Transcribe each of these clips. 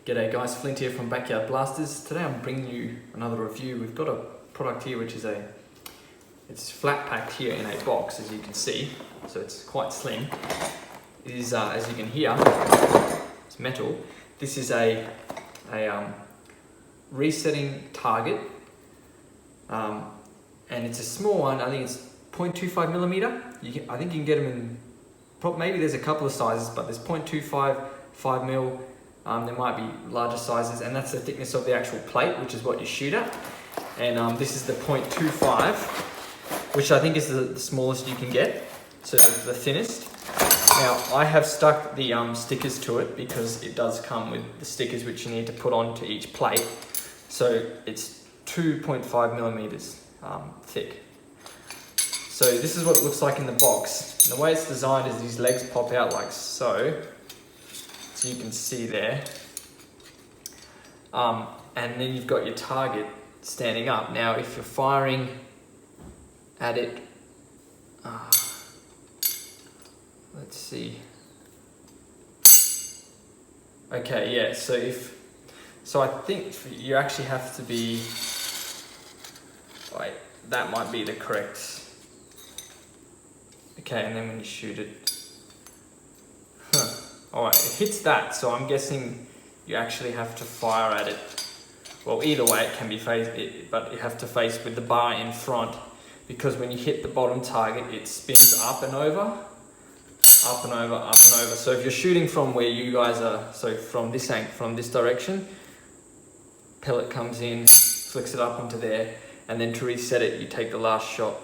G'day guys, Flint here from Backyard Blasters. Today I'm bringing you another review. We've got a product here which is it's flat packed here in a box, as you can see, so it's quite slim. It is, as you can hear, it's metal. This is a resetting target, and it's a small one. I think it's 0.25 millimeter. I think you can get them in, maybe there's a couple of sizes, but there's 0.25, 5 mil. There might be larger sizes, and that's the thickness of the actual plate, which is what you shoot at. And this is the 0.25, which I think is the smallest you can get, so the thinnest. Now, I have stuck the stickers to it because it does come with the stickers which you need to put onto each plate. So it's 2.5 millimeters thick. So this is what it looks like in the box. And the way it's designed is these legs pop out like so. So you can see there, and then you've got your target standing up. Now if you're firing at it, let's see, okay, yeah, so I think you actually have to be, wait, that might be the correct, okay, and then when you shoot it, alright, it hits that, so I'm guessing you actually have to fire at it. Well, either way it can be faced, but you have to face with the bar in front, because when you hit the bottom target, it spins up and over, up and over, up and over. So if you're shooting from where you guys are, so from this angle, from this direction, pellet comes in, flicks it up into there, and then to reset it, you take the last shot,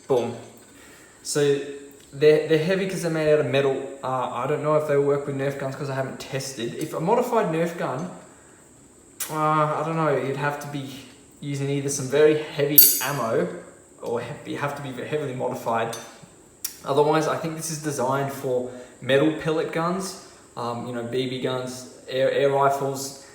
boom. So they're heavy because they're made out of metal. I don't know if they work with Nerf guns because I haven't tested. If a modified Nerf gun, I don't know, you'd have to be using either some very heavy ammo or you have to be heavily modified. Otherwise, I think this is designed for metal pellet guns, BB guns, air rifles.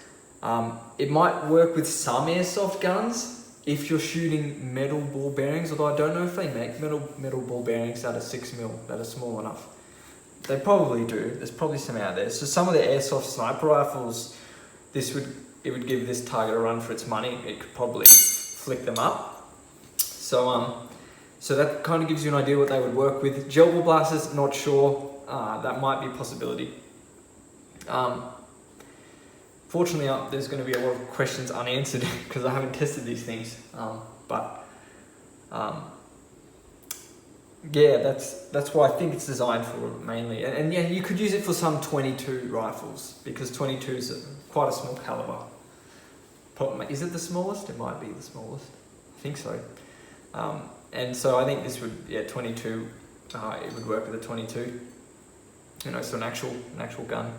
It might work with some airsoft guns if you're shooting metal ball bearings, although I don't know if they make metal ball bearings that are 6 mil, that are small enough. They probably do, there's probably some out there. So some of the airsoft sniper rifles, it would give this target a run for its money. It could probably flick them up. So that kind of gives you an idea what they would work with. Gel ball blasters, not sure, that might be a possibility. Fortunately, there's going to be a lot of questions unanswered because I haven't tested these things. Yeah, that's why I think it's designed for mainly. And yeah, you could use it for some 22 rifles because 22 is quite a small caliber. Is it the smallest? It might be the smallest. I think so. And so I think this would, 22. It would work with a 22. So an actual gun.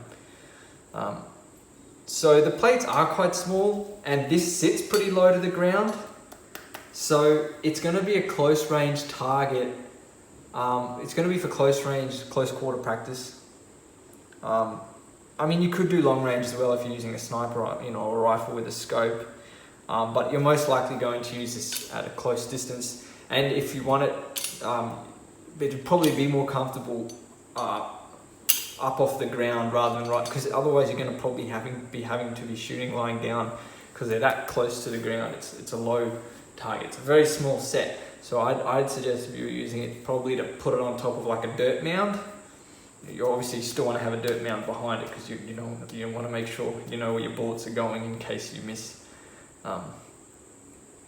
So the plates are quite small, and this sits pretty low to the ground. So it's going to be a close range target. It's going to be for close quarter practice. I mean, you could do long range as well if you're using a sniper, or a rifle with a scope. But you're most likely going to use this at a close distance. And if you want it, it'd probably be more comfortable up off the ground rather than right, because otherwise you're going to probably be having to be shooting lying down because they're that close to the ground. It's a low target. It's a very small set. So I'd suggest if you're using it, probably to put it on top of like a dirt mound. You obviously still want to have a dirt mound behind it because you want to make sure you know where your bullets are going in case you miss.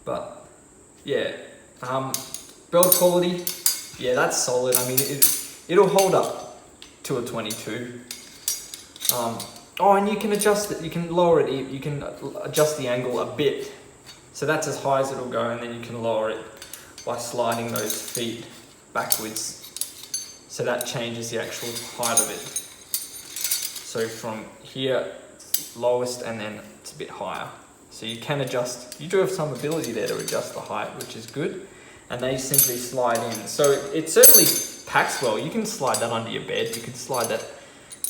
But yeah, build quality, yeah, that's solid. I mean, it'll hold up to a 22. And you can adjust it, you can lower it, you can adjust the angle a bit. So that's as high as it'll go, and then you can lower it by sliding those feet backwards. So that changes the actual height of it. So from here, it's lowest, and then it's a bit higher. So you can adjust, you do have some ability there to adjust the height, which is good. And they simply slide in. So it certainly packs well. You can slide that under your bed. You can slide that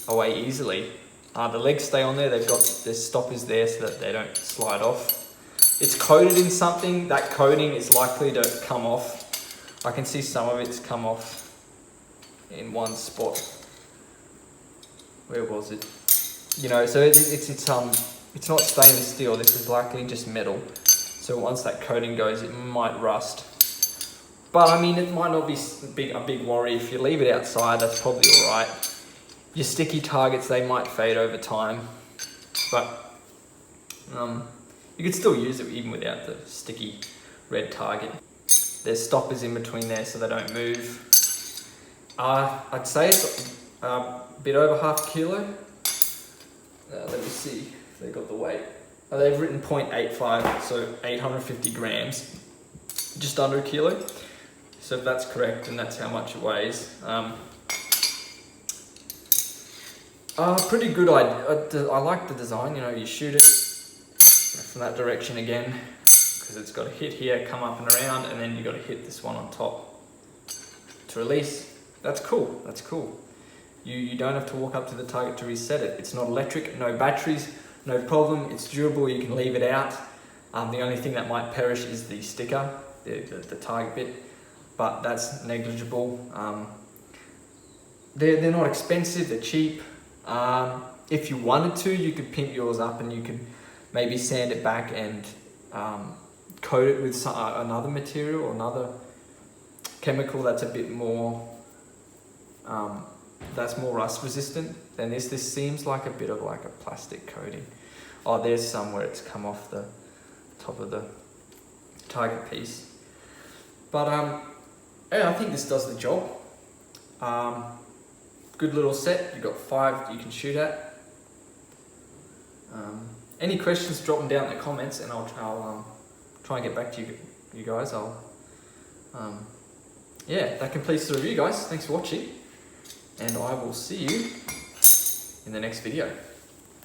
away easily. The legs stay on there. They've got their stoppers there so that they don't slide off. It's coated in something. That coating is likely to come off. I can see some of it's come off in one spot. Where was it? you know, so it's not stainless steel. This is likely just metal. So once that coating goes, it might rust. But I mean, it might not be a big worry. If you leave it outside, that's probably all right. Your sticky targets, they might fade over time, but you could still use it even without the sticky red target. There's stoppers in between there so they don't move. I'd say it's a bit over half a kilo. Let me see if they got the weight. They've written 0.85, so 850 grams, just under a kilo. So if that's correct, and that's how much it weighs. Pretty good. I like the design. You know, you shoot it from that direction again, because it's got to hit here, come up and around, and then you got to hit this one on top to release. That's cool. That's cool. You don't have to walk up to the target to reset it. It's not electric, no batteries, no problem. It's durable. You can leave it out. The only thing that might perish is the sticker, the target bit, but that's negligible. They're not expensive. They're cheap. If you wanted to, you could pimp yours up and you could maybe sand it back and coat it with another material or another chemical that's a bit more, that's more rust resistant than this. This seems like a bit of like a plastic coating. Oh, there's some where it's come off the top of the target piece. But yeah, I think this does the job. Good little set. You've got 5 you can shoot at. Any questions, drop them down in the comments and I'll try and get back to you guys. Yeah, that completes the review, guys. Thanks for watching, and I will see you in the next video.